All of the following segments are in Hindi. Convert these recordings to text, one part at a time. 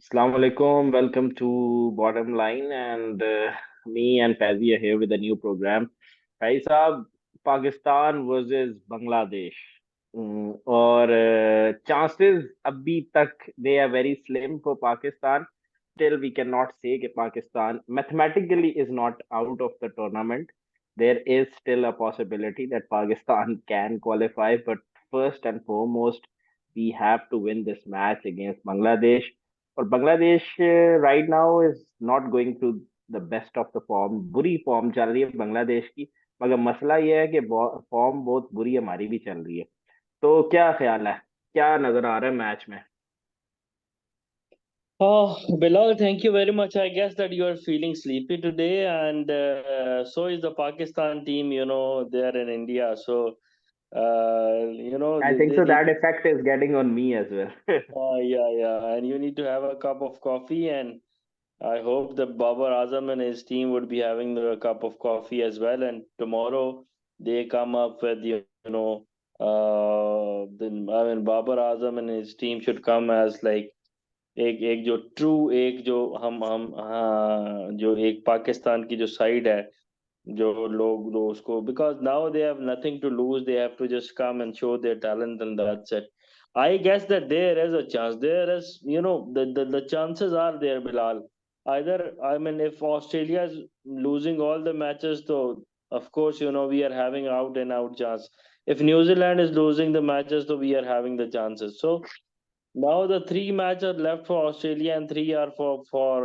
Assalamu alaikum. Welcome to Bottom Line, and me and Faizi are here with a new program. भाई साहब, पाकिस्तान वर्सेस बांग्लादेश और chances अभी तक they are very slim for Pakistan. Still, we cannot say that Pakistan mathematically is not out of the tournament. There is still a possibility that Pakistan can qualify, but first and foremost, we have to win this match against Bangladesh. और Bangladesh right now is not going through the best of the form. बुरी फॉर्म चल रही है बांग्लादेश की। मगर मसला ये है कि फॉर्म बहुत बुरी हमारी भी चल रही है। तो क्या ख्याल है, क्या नजर आ रहा है मैच में? Oh, Bilal, thank you very much. I guess that you are feeling sleepy today, and so is the Pakistan team. They are in India, so I think so that effect is getting on me as well. yeah, yeah, and you need to have a cup of coffee, and I hope that Babar Azam and his team would be having a cup of coffee as well. And tomorrow they come up with then I mean Babar Azam and his team should come as like एक एक जो ट्रू एक जो हम हाँ जो एक पाकिस्तान की जो साइड है जो लोग जो उसको because now they have nothing to lose, they have to just come and show their talent and that's it. I guess that there is a chance, there is the chances are there, Bilal. Either I mean if Australia is losing all the matches, so of course we are having out and out chance. If New Zealand is losing the matches, so we are having the chances. So now the three matches are left for Australia and three are for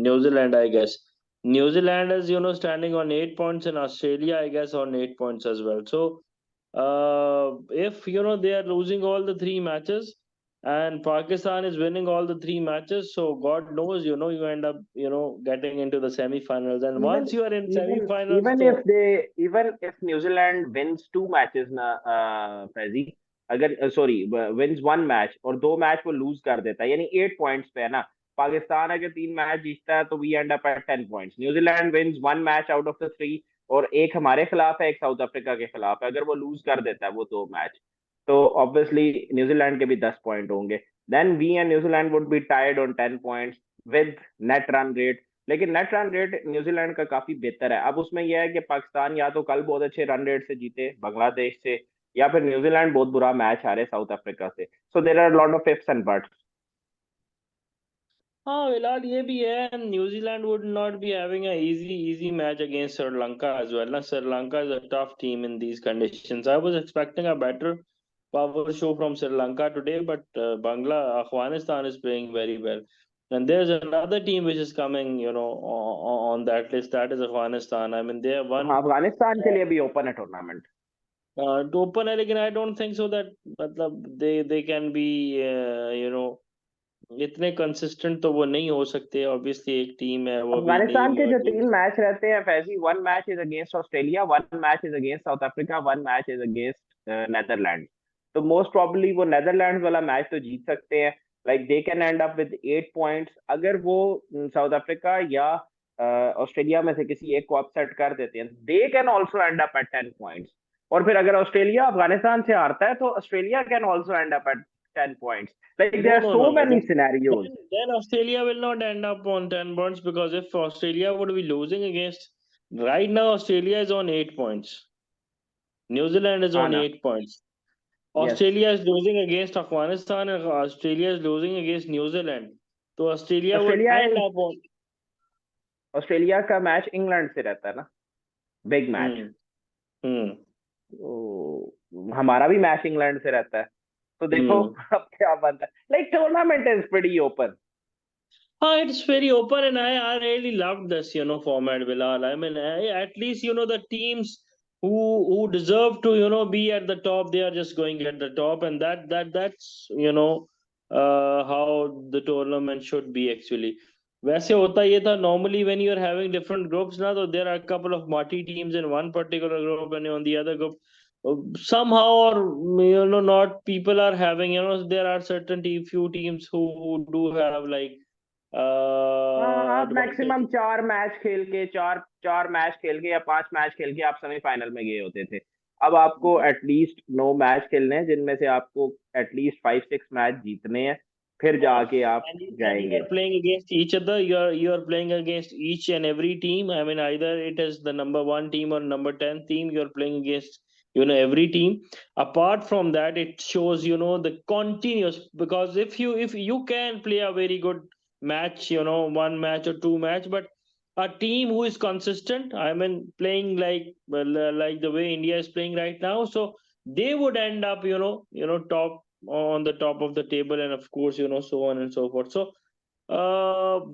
New Zealand, I guess. New Zealand is standing on 8 points and Australia, I guess, on 8 points as well. So if they are losing all the three matches and Pakistan is winning all the three matches, so God knows you end up getting into the semi-finals. And even once you are in even semi-finals, even if so they even if New Zealand wins two matches ना, फैजी, अगर सॉरी विंस वन मैच और दो मैच वो लूज कर देता है, यानी 8 पॉइंट्स पे है ना। पाकिस्तान अगर तीन मैच जीतता है तो we end up at 10 points. New Zealand wins one match out of the three, और एक हमारे खिलाफ है, एक साउथ अफ्रीका के खिलाफ है। अगर वो लूज कर देता है वो दो मैच, तो ऑब्वियसली न्यूजीलैंड के भी 10 पॉइंट होंगे। Then we and New Zealand would be tied on 10 points with net run rate. लेकिन नेट रन रेट न्यूजीलैंड का काफी बेहतर है। अब उसमें यह है कि पाकिस्तान या तो कल बहुत अच्छे रन रेट से जीते बांग्लादेश से, या फिर न्यूजीलैंड बहुत बुरा मैच हारे साउथ अफ्रीका से। So there are lot of ifs and buts. हाँ विलाट ये भी है New Zealand would not be having a easy match against Sri Lanka as well. Now, Sri Lanka is a tough team in these conditions. I was expecting a better power show from Sri Lanka today, but Afghanistan is playing very well. And there's another team which is coming, on that list. That is Afghanistan. I mean, they have हाँ, won अफगानिस्तान के लिए भी ओपन है टूर्नामेंट। to open है, लेकिन I don't think so that मतलब they can be इतने कंसिस्टेंट तो वो नहीं हो सकते। ऑब्वियसली एक टीम है, वो भी अफगानिस्तान के नहीं जो तीन मैच रहते हैं Faizi, one match is against Australia, one match is against south Africa, one match is against Netherland. तो मोस्ट प्रोबेबली वो नेदरलैंड वाला मैच तो जीत सकते हैं। Like they can and up with 8 points अगर वो साउथ अफ्रीका या ऑस्ट्रेलिया में से किसी एक को अपसेट कर देते हैं। They can also end up at 10 points. और फिर अगर ऑस्ट्रेलिया अफगानिस्तान से हारता है तो Australia can also end up at 10 points. Like there No, are no, so no, no. Many Then, scenarios. then Australia will not end up on 10 points because if Australia would be losing against, right now Australia is on 8 points. New Zealand is हाँ on ना। 8 points. Yes. Australia is losing against Afghanistan and Australia is losing against New Zealand. So Australia would Australia end up on. Australia का मैच इंग्लैंड से रहता है ना, बिग मैच। Hmm. Hmm. तो हमारा भी मैच इंग्लैंड से रहता है। तो देखो Hmm. अब क्या बनता है। Like tournament is pretty open. It's very open, and I really loved this, format, Bilal. I mean, at least, the teams who deserve to, be at the top, they are just going at the top, and that's, how the tournament should be actually. वैसे होता ये था normally when you are having different groups ना, तो there are a couple of marquee teams in one particular group and on the other group somehow, or not people are having, there are certain few teams who do have like हाँ, आप advantage. मैक्सिमम चार मैच खेल के, चार चार मैच खेल के या पांच मैच खेल के आप सेमीफाइनल में गए होते थे। अब आपको एटलीस्ट 9 मैच खेलने हैं, जिनमें से आपको एटलीस्ट 5-6 मैच जीतने हैं। फिर जाके आप And you जाएंगे। are playing against each other. You are playing against each and every team. I mean, either it is the number one team or number 10 team. You are playing against every team. Apart from that, it shows the continuous, because if you can play a very good match, one match or two match, but a team who is consistent, I mean, playing like, well, like the way India is playing right now, so they would end up top, on the top of the table, and of course, so on and so forth. So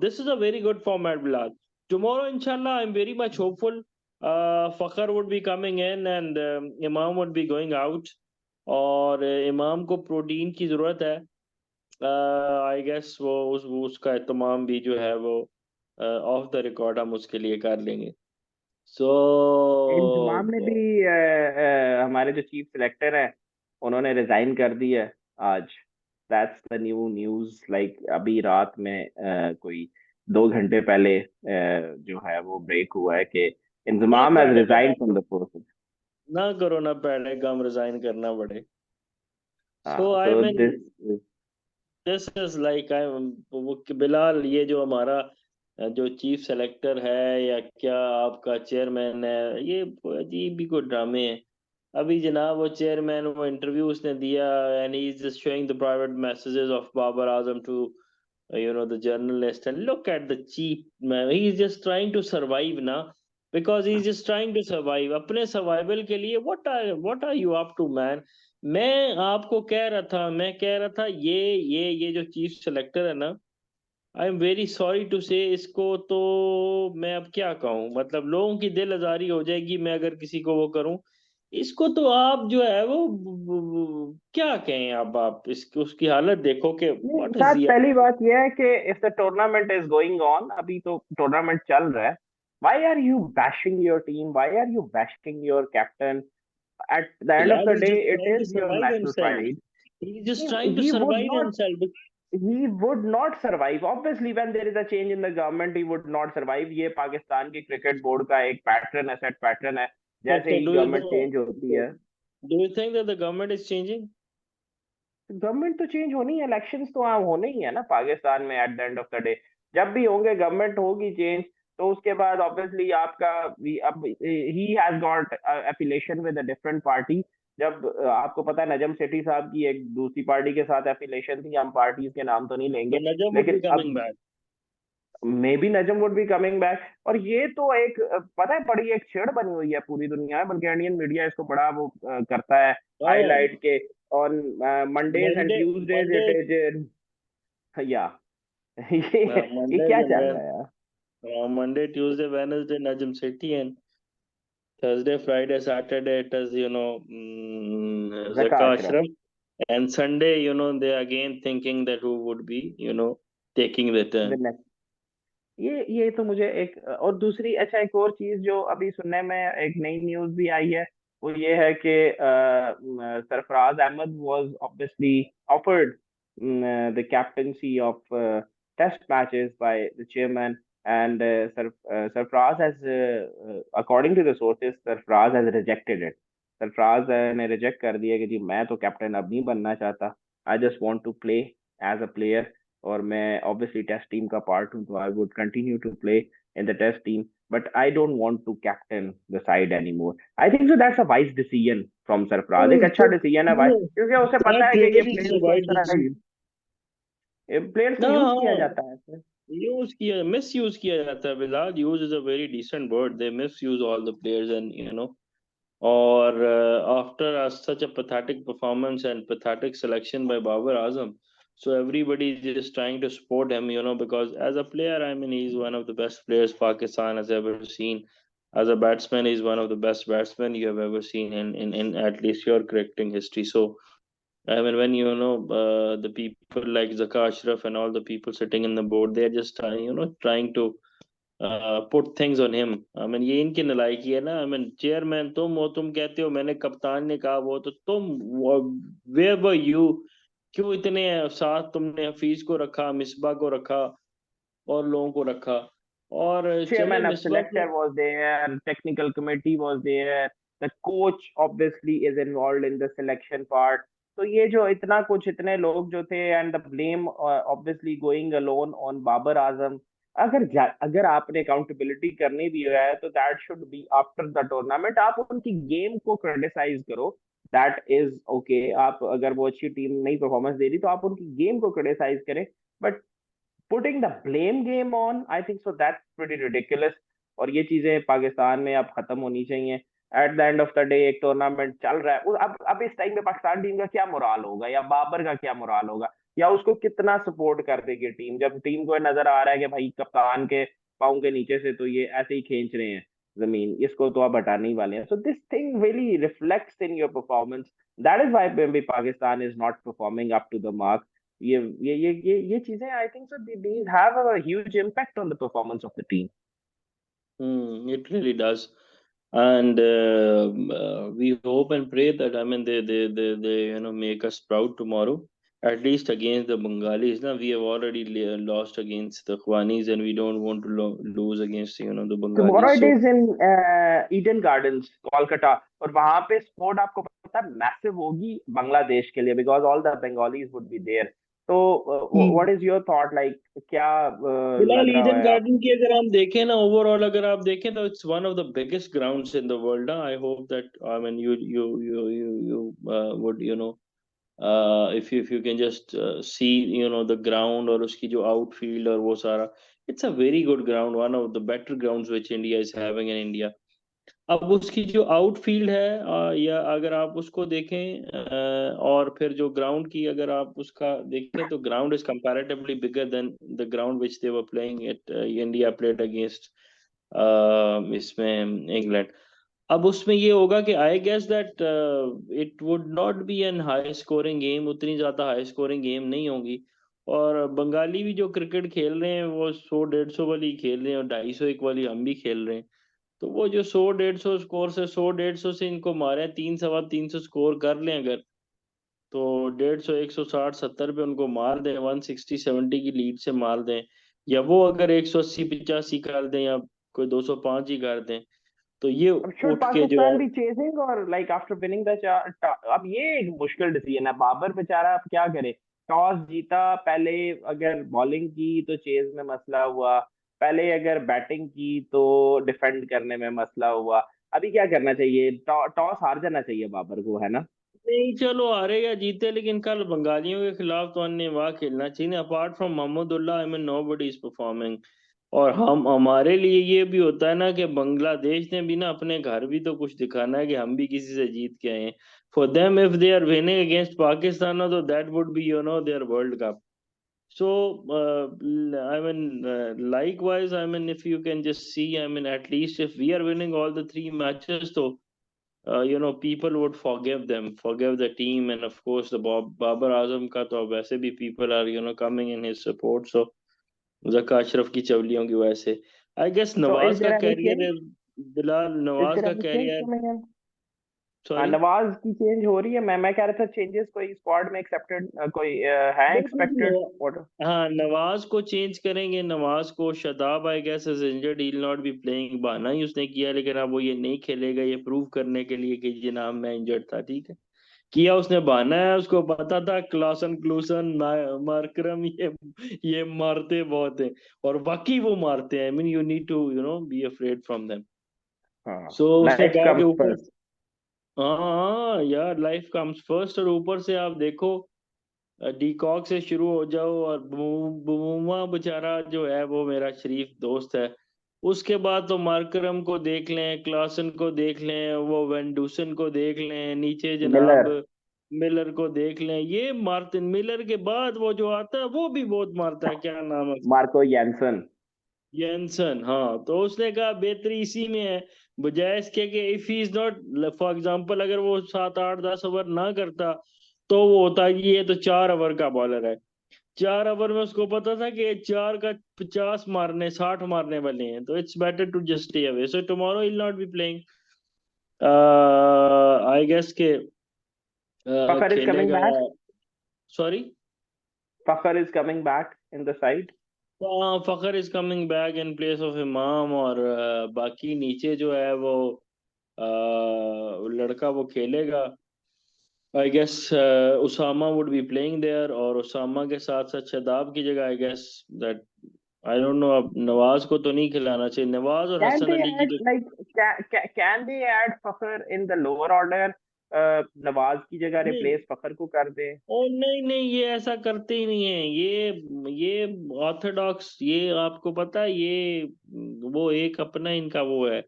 this is a very good format, Bilal. Tomorrow, inshallah, I'm very much hopeful. Fakhr would be coming in, and Imam would be going out. और इमाम को प्रोटीन की ज़रूरत है। आई गेस वो उसका एहतमाम भी जो है वो ऑफ द रिकॉर्ड हम उसके लिए कर लेंगे। सो इंजमाम ने भी हमारे जो चीफ सिलेक्टर हैं उन्होंने रिजाइन कर दिया है आज। That's the new news, like अभी रात में कोई 2 घंटे पहले जो है वो ब्रेक हुआ है कि ना इंजमाम हैज पहले रिजाइन फ्रॉम द पोस्ट। ना करो ना पहले काम रिजाइन करना पड़े। So I so mean this, this is like I वो बिलाल, ये जो हमारा जो चीफ सेलेक्टर है या क्या आपका चेयरमैन है, ये अजीब भी कोई ड्रामे है। अभी जनाब वो चेयरमैन, वो इंटरव्यू उसने दिया, and he is just showing the private messages of Babar Azam to the journalist, and look at the cheap man. He is just trying to survive now, because he is just trying to survive अपने survival के लिए। what are you up to, man? मैं कह रहा था ये जो चीफ सेलेक्टर है ना, I am very sorry to say, इसको तो मैं अब क्या कहूँ, मतलब लोगों की दिल आजारी हो जाएगी मैं अगर किसी को वो करूं। इसको तो आप जो है वो क्या कहें, अब आप इसकी उसकी हालत देखो कि नहीं व्हाट इज साथ पहली बात यह है कि if the tournament is going on, अभी तो टूर्नामेंट चल रहा है, why are you bashing your team, why are you bashing your captain? at the end of Bilal the is day just it trying to is your survive national himself. pride. He's just he, trying to he would survive not himself. he would not survive, obviously when there is a change in the government he would not survive. ये पाकिस्तान की क्रिकेट बोर्ड का एक पैटर्न है, सेट पैटर्न है, जैसे Okay, ही गवर्नमेंट चेंज होती है। do you think that the government is changing? Government तो चेंज होनी है, इलेक्शंस तो वहाँ होने ही है ना पाकिस्तान में। At the end of the day जब भी होंगे गवर्नमेंट होगी चेंज, तो उसके बाद ऑब्वियसली आपका अब he has got affiliation with a different party. जब आपको पता है नजम सेठी साहब की एक दूसरी पार्टी के साथ एफिलिएशन थी, हम पार्टीज के नाम तो नहीं So लेंगे, Najam would be लेकिन coming अब back. May be Najam would be coming back. और ये तो एक पता है बड़ी एक छेड़ बनी हुई है पूरी दुनिया में, बल्कि इंडियन मीडिया इसको बड़ा वो करता है Oh, हाईलाइट के on Mondays and Monday, Tuesdays Monday, it is, या ये Mondays क्या and चल when रहा है यार? Monday, Tuesday, Wednesday, Najam City, and Thursday, Friday, Saturday, it is जका Zaka Ashraf. Ashraf, and Sunday, they again thinking that who would be, taking the turn. ये तो मुझे एक और दूसरी, अच्छा एक और चीज जो अभी सुनने में एक नई न्यूज भी आई है, वो ये है कि Sarfaraz Ahmed was obviously offered the captaincy of test matches by the chairman, and Sarfaraz has according to the sources Sarfaraz has rejected it. Sarfaraz ने रिजेक्ट कर दिया कि जी मैं तो कैप्टन अब नहीं बनना चाहता, I just want to play as a player, और मैं ऑब्वियसली टेस्ट टीम का पार्ट हूँ, तो I would continue to play in the test team, but I don't want to captain the side anymore. I think so that's a wise decision from Sarfaraz, एक अच्छा डिसीजन है भाई, क्योंकि उसे पता That है कि ये really is प्लेयर्स a को इस wide तरह decision. प्लेयर्स को No, यूज किया हाँ, जाता है ऐसे। यूज किया, मिस यूज किया जाता है Bilal. Use is a very decent word. They misuse all the players, and or after such a pathetic performance and pathetic selection by Babar Azam, so everybody is just trying to support him, because as a player, I mean, he's one of the best players Pakistan has ever seen. As a batsman, he's one of the best batsmen you have ever seen in at least your cricketing history. So I mean, when the people like Zaka Ashraf and all the people sitting in the board, they're just trying to put things on him. I mean ये इनकी नालायकी है ना। आई मीन चेयरमैन तुम हो, तुम कहते हो मैंने कप्तान ने कहा वो, तो तुम वेयर वर यू? क्यों इतने साथ तुमने हफीज को रखा, मिसबा को रखा, और लोगों को रखा? और चले Chairman of मिसबा को। selector was there, technical committee was there, the coach obviously is involved in the selection part. तो ये जो इतना कुछ, इतने लोग जो थे, and the blame obviously going alone on Babar Azam. अगर आपने अकाउंटेबिलिटी करनी भी है तो that should be after the tournament. आप उनकी गेम को क्रिटिसाइज करो, दैट इज ओके। आप अगर वो अच्छी टीम नहीं परफॉर्मेंस दे रही तो आप उनकी गेम को क्रिटिसाइज करें, but putting the blame game on, I think so that's pretty ridiculous. और ये चीजें पाकिस्तान में अब खत्म होनी चाहिए। At the end of the day एक टूर्नामेंट चल रहा है, अब इस टाइम पे पाकिस्तान टीम का क्या मोराल होगा, या बाबर का क्या मोराल होगा, या उसको कितना सपोर्ट कर देगी टीम, जब टीम को नजर आ रहा है कि भाई कप्तान के पाँव के नीचे से तो ये ऐसे ही खींच रहे हैं जमीन, इसको तो आप हटाने ही वाले हैं। So this thing really reflects in your performance. That is why Pakistan is not performing up to the mark. ये चीजें, I think so these have a huge impact on the performance of the team. It really does. And we hope and pray that, I mean, they make us proud tomorrow, at least against the Bengalis. Now we have already lost against the Khwanis, and we don't want to lose against the Tomorrow Bengalis. it So is in Eden gardens Kolkata, और वहां पे स्पोर्ट आपको पता है मैसिव होगी बांग्लादेश के लिए, because all the Bengalis would be there. तो what is your thought, like क्या फिलहाल लग रहा ईडन है आप? गार्डन की अगर हम देखें ना, ओवरऑल अगर आप देखें तो it's one of the biggest grounds in the world. I hope that, I mean, you would, if you can just see the ground और उसकी जो outfield और वो सारा, it's a very good ground, one of the better grounds which India is having in India. अब उसकी जो आउटफील्ड है, या अगर आप उसको देखें, और फिर जो ग्राउंड की अगर आप उसका देखें, तो ground is comparatively bigger than the ground which they were playing at India played against इसमें इंग्लैंड। अब उसमें ये होगा कि I guess that it would not be an high scoring game, उतनी ज्यादा हाई स्कोरिंग गेम नहीं होगी। और बंगाली भी जो क्रिकेट खेल रहे हैं वो 100-150 वाली खेल रहे हैं, और 250 वाली हम भी खेल रहे हैं। तो वो जो 100-150 स्कोर से, 100-150 से इनको मारे 300-350 स्कोर कर लें अगर, तो 150, 160-170 पे उनको मार दें, 160-170 की लीड से मार दें, या वो अगर 180-185 कर दें, या कोई 205 ही कर दें, तो ये अब शुड उठ के जो है। पाकिस्तान बी चेजिंग, और लाइक आफ्टर विनिंग द, अब ये एक मुश्किल डिसीजन है। बाबर बेचारा अब क्या करे, टॉस जीता पहले, अगर बॉलिंग की तो चेज में मसला हुआ, पहले अगर बैटिंग की तो डिफेंड करने में मसला हुआ। अभी क्या करना चाहिए, टॉस हार जाना चाहिए बाबर को, है ना? नहीं, चलो हारे या जीते, लेकिन कल बंगालियों के खिलाफ तो अन्य वाह खेलना चाहिए ना। Apart from Mahmudullah, I mean, nobody is performing. और हम, हमारे लिए ये भी होता है ना कि बांग्लादेश ने भी ना अपने घर भी तो कुछ दिखाना है कि हम भी किसी से जीत के आए हैं। For them, if they are winning against Pakistan, तो that would be their world cup. So, I mean, likewise, I mean, if you can just see, I mean, at least if we are winning all the three matches, so people would forgive them, forgive the team, and of course, the Babar Azam का तो वैसे भी people are coming in his support. So, जक्का अशरफ की चवलियों की वजह से, I guess So is Nawaz का there any कैरियर change? है, बिलाल Is नवाज there का any change career. coming in? हाँ, सॉरी। नवाज की चेंज हो रही है। मैं कह रहा था चेंजेस कोई स्क्वाड में एक्सेप्टेड, कोई है एक्सपेक्टेड? हाँ, नवाज को चेंज करेंगे। नवाज को Shadab, I guess, is injured, he will not be playing. बहाना ही उसने किया, लेकिन अब वो ये नहीं खेलेगा, ये प्रूव करने के लिए कि ये नाम मैं इंजर्ड था, ठीक है। किया उसने बहाना है, उसको पता था क्लासन क्लूसन मार्करम ये मारते बहुत हैं, और वाकई वो मारते हैं। I mean, you need to be afraid from them. हाँ, सो उसने लाइफ कहा कि कम्स ऊपर, फर्स्ट। हाँ हाँ यार, लाइफ कम्स फर्स्ट। और ऊपर से आप देखो, डीकॉक से शुरू हो जाओ, और बुमा बेचारा जो है वो मेरा शरीफ दोस्त है। उसके बाद तो मार्करम को देख लें, क्लासन को देख लें, वो वेंडूसन को देख लें, नीचे जनाब मिलर, मिलर को देख लें। ये मार्टिन मिलर के बाद वो जो आता है वो भी बहुत मारता है, क्या नाम है उसका, मार्को यैनसन। येंसन। हाँ, तो उसने कहा बेहतरी इसी में है, बजाय इसके कि if he is not, for example, अगर वो 7 8 10 ओवर ना करता, तो वो होता कि ये तो 4 ओवर का बॉलर है। 4 ओवर में उसको पता था कि ये चार का 50 मारने, 60 मारने वाले हैं, तो it's better to just stay away. So tomorrow he will not be playing, I guess के फखर इज कमिंग खेलेगा। Back. Sorry. Fakhar is coming back in the side. Fakhar is coming back in place of Imam, और बाकी नीचे जो है वो लड़का वो खेलेगा, I guess Usama would be playing there, और उसामा के साथ साथ शादाब की जगह I guess that, I don't know, अब नवाज को तो नहीं खिलाना चाहिए, नवाज और Can हसन they अली की add तो। like can they add Fakhr in the lower order? Nawaz की जगह नहीं, रिप्लेस फखर को कर दे। ओ नहीं नहीं, ये ऐसा करते ही नहीं है, ये ऑर्थोडॉक्स, ये आपको पता है, ये वो एक अपना इनका वो है।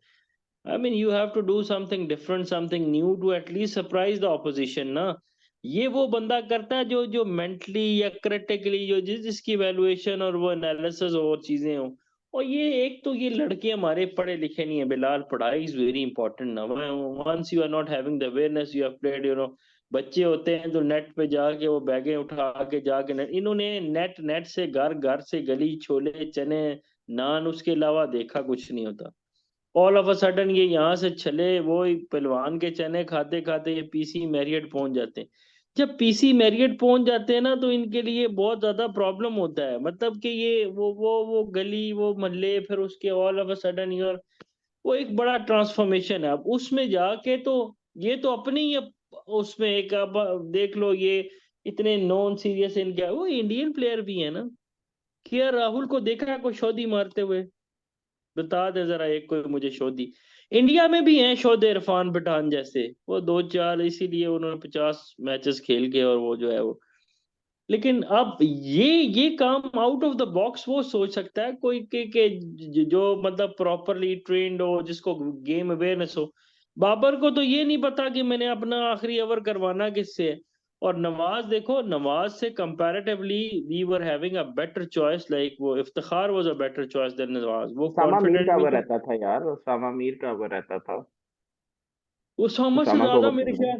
I mean you have to do something different, something new to at least surprise the opposition ना। ये वो बंदा करता है जो जो मेंटली या क्रिटिकली जो जिसकी वैल्यूएशन और वो एनालिसिस और चीजें हो। और ये एक तो ये लड़के हमारे पढ़े लिखे नहीं है बिलाल, पढ़ाई इज वेरी इंपॉर्टेंट ना। Once you are not having the awareness, you have played, you know, बच्चे होते हैं तो नेट पे जाके वो बैगें उठा के जाके इन्होंने नेट नेट से घर, घर से गली, छोले चने नान, उसके अलावा देखा कुछ नहीं होता। ऑल ऑफ अ सडन ये यहाँ से चले, वो एक पहलवान के चने खाते खाते ये पीसी मैरियट पहुंच जाते हैं। जब पीसी मैरियट पहुंच जाते हैं ना, तो इनके लिए बहुत ज्यादा प्रॉब्लम होता है, मतलब कि ये वो गली, वो मोहल्ले, फिर उसके all of a sudden year वो एक बड़ा ट्रांसफॉर्मेशन है। अब उसमें जाके तो ये तो अपनी ही उसमें एक, अब देख लो ये इतने नॉन सीरियस इनके, वो इंडियन प्लेयर भी है ना। के राहुल को देखा है कोई शोधी मारते हुए? बता दे जरा एक कोई मुझे शोधी। इंडिया में भी हैं शोध इरफान पठान जैसे, वो दो चार, इसीलिए उन्होंने 50 मैचेस खेल के और वो जो है वो। लेकिन अब ये काम आउट ऑफ द बॉक्स वो सोच सकता है कोई के जो मतलब प्रॉपरली ट्रेंड हो, जिसको गेम अवेयरनेस हो। बाबर को तो ये नहीं पता कि मैंने अपना आखिरी ओवर करवाना किससे है। और नवाज देखो, नवाज से comparatively we were having a better choice, like वो Iftikhar was a better choice than Nawaz, वो उसामा मीर का कॉन्फिडेंट भी ओवर था। रहता था यार, उसामा मीर का ओवर रहता था। उसामा से उसामा को ज्यादा ओवर करना है।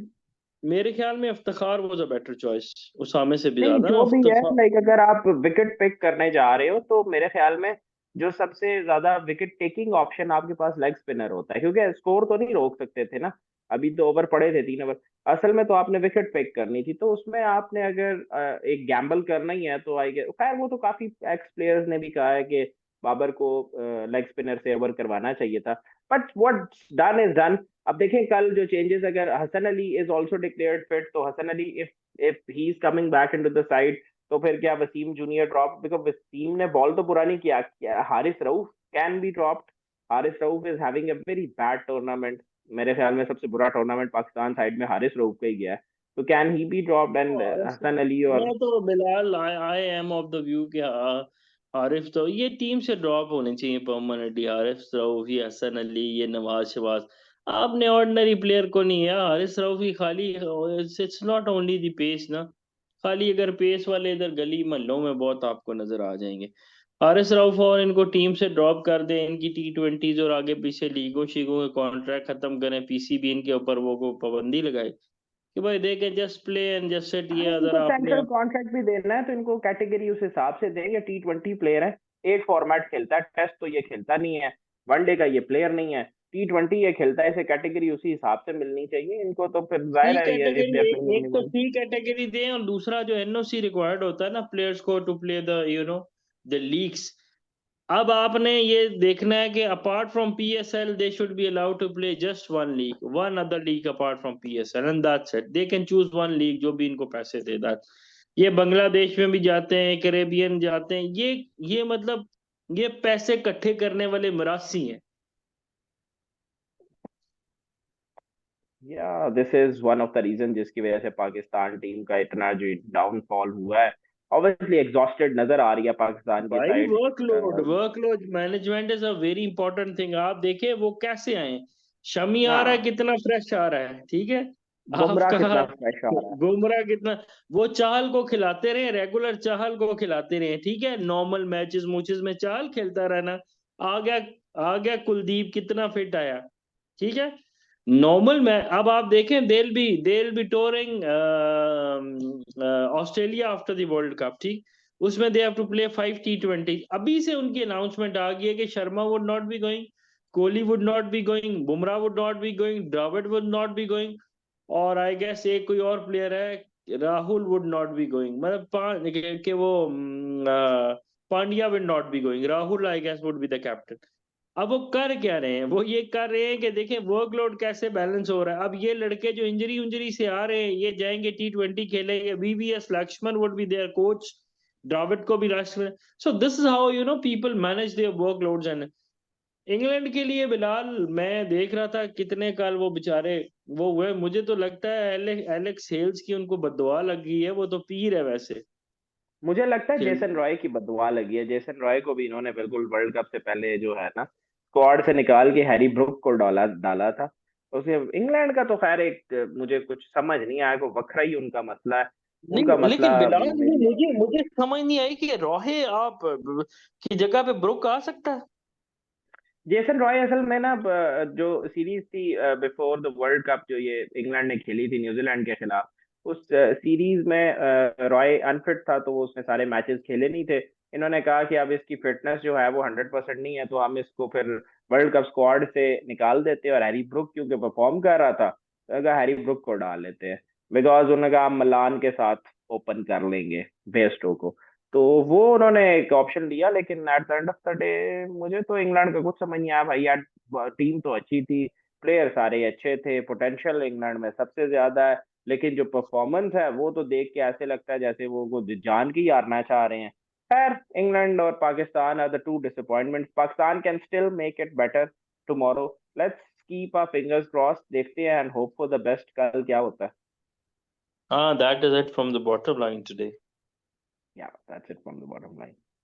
मेरे ख्याल में Iftikhar was a better choice, Usama से भी नहीं, ज्यादा ना जो भी है, इफ्तिखार। लाइक अगर आप विकेट पिक करने जा रहे हो तो मेरे ख्याल में जो सबसे ज्यादा विकेट टेकिंग ऑप्शन आपके पास लेग स्पिनर होता है, क्योंकि स्कोर तो नहीं रोक सकते थे ना। अभी तो ओवर पड़े थे 3 ओवर। असल में तो आपने विकेट पिक करनी थी, तो उसमें आपने अगर एक गैम्बल करना ही है तो आई गेस, खैर वो तो काफी एक्स प्लेयर्स ने भी कहा है कि बाबर को लेग स्पिनर से ओवर करवाना चाहिए था। But what done is done. अब देखें कल जो चेंजेस, अगर Hasan Ali is also declared fit, तो Hasan Ali if he's coming back into the side, तो फिर क्या Wasim junior drop? Because Wasim ने बॉल तो बुरा नहीं किया, Haris Rauf can be dropped. Haris Rauf is having a very bad tournament. मेरे ख्याल में सबसे बुरा टूर्नामेंट पाकिस्तान साइड में हारिस रऊफ का ही गया है। तो can he be dropped? And Hasan Ali और मैं तो Bilal, I am of the view कि हारिफ तो ये टीम से ड्रॉप होने चाहिए परमानेंटली। हारिफ रऊफ, ये हसन अली, ये नवाज शवाज, आपने ऑर्डिनरी प्लेयर को नहीं है। हारिस रऊफ ही खाली, it's not only the pace ना, खाली अगर पेस वाले इधर गली मोहल्लों में बहुत आपको नजर आ जाएंगे। हारिस रऊफ और इनको टीम से ड्रॉप कर दें, इनकी T20s और आगे पीछे लीगों शीगों के कॉन्ट्रैक्ट खत्म करें, पीसीबी इनके ऊपर वो को पाबंदी लगाए कि भाई they can just play and just set, ये अगर अगर इनको आपने। सेंट्रल कॉन्ट्रैक्ट भी देना है तो इनको कैटेगरी उस हिसाब से दें। ये T20 प्लेयर है, एक फॉर्मेट खेलता है, टेस्ट तो ये खेलता नहीं है, वनडे का ये प्लेयर नहीं है, T20 ये खेलता है, इसे कैटेगरी उसी हिसाब से मिलनी चाहिए इनको। तो फिर सी जाहिर है ये if they category, are playing एक ओनली तो वन। सी कैटेगरी दें, और दूसरा जो एनओसी रिक्वायर्ड होता है ना प्लेयर्स को to play the, you know, the leagues. अब आपने ये देखना है कि apart from PSL they should be allowed to play just one league, one other league apart from PSL, and that's it, they can choose one league जो भी इनको पैसे दे दैट। ये बांग्लादेश में भी जाते हैं, कैरेबियन जाते हैं, ये मतलब ये पैसे इकट्ठे करने वाले मरासी हैं। या this is one of the reason जिसकी वजह से पाकिस्तान टीम का इतना जो डाउनफॉल हुआ है। ऑब्वियसली एग्जॉस्टेड नजर आ रही है पाकिस्तान की भाई side. Workload, workload management is a very important thing. आप देखिए वो कैसे आए, शमी आ रहा है हाँ, कितना फ्रेश आ रहा है, ठीक है। बुमराह आपका कितना फ्रेश आ रहा है। गुमरा कितना, वो चाहल को खिलाते रहे, रेगुलर चाहल को खिलाते रहे, ठीक है, नॉर्मल मैचेस मूचेस में चाहल खेलता रहना। आ गया, आ गया कुलदीप कितना फिट आया, ठीक है। नॉर्मल में अब आप देखें, they'll be touring Australia after the World Cup, ठीक। उसमें they have to play 5 T20। अभी से उनकी अनाउंसमेंट आ गई है कि Sharma would not be going, Kohli would not be going, Bumrah would not be going, Dravid would not be going, और आई गेस एक कोई और प्लेयर है, Rahul would not be going, मतलब पांच के वो Pandya would not be going, Rahul I guess would be the captain. अब वो कर क्या रहे हैं, वो ये कर रहे हैं कि देखें वर्कलोड कैसे बैलेंस हो रहा है। अब ये लड़के जो इंजरी उंजरी से आ रहे हैं, ये जाएंगे T20 खेलेंगे, VVS Laxman would be their coach, Dravid को भी राष्ट्र में। So this is how people manage their workloads. And England के लिए बिलाल, मैं देख रहा था कितने कल वो बेचारे वो हुए। मुझे तो लगता है एलेक्स हेल्स की उनको बददुआ लग गई है, वो तो पीर है वैसे मुझे लगता है खेल। जेसन रॉय की बददुआ लगी है। जेसन रॉय को भी इन्होंने बिल्कुल वर्ल्ड कप से पहले जो है ना स्क्वाड से निकाल के हैरी ब्रुक को डाला डाला था। उसे इंग्लैंड का तो खैर एक मुझे कुछ समझ नहीं आया, को वखरा ही उनका मसला है। उनका नहीं लेकिन मसला बिलाल, मेरी। मुझे मुझे समझ नहीं आई कि रोहे आप की जगह पे ब्रुक आ सकता है। जेसन रॉय असल में ना जो सीरीज थी बिफोर द वर्ल्ड कप जो ये इंग्लैंड ने खेली थी न्यूजीलैंड के खिलाफ, उस सीरीज में रॉय अनफिट था, तो वो उसने सारे मैचेस खेले नहीं थे। इन्होंने कहा कि अब इसकी फिटनेस जो है वो 100% नहीं है, तो हम इसको फिर वर्ल्ड कप स्क्वाड से निकाल देते हैं। और हैरी ब्रुक क्योंकि परफॉर्म कर रहा था, तो कहा हैरी ब्रुक को डाल लेते हैं। बिकॉज उन्होंने कहा हम मलान के साथ ओपन कर लेंगे बेस्टो को। तो वो उन्होंने एक ऑप्शन लिया, लेकिन at the end of the day मुझे तो इंग्लैंड का कुछ समझ नहीं आया भाई यार। टीम तो अच्छी थी, प्लेयर सारे अच्छे थे, पोटेंशियल इंग्लैंड में सबसे ज्यादा है, लेकिन जो परफॉर्मेंस है वो तो देख के ऐसे लगता है जैसे वो कुछ जान के ही हारना चाह रहे हैं। खैर, इंग्लैंड और Pakistan are the two disappointment. Pakistan can still make it better tomorrow. Let's keep our fingers cross, देखते हैं and hope for the best. कल क्या होता है। हाँ, that is it from the bottom line today. या that's it from the bottom line.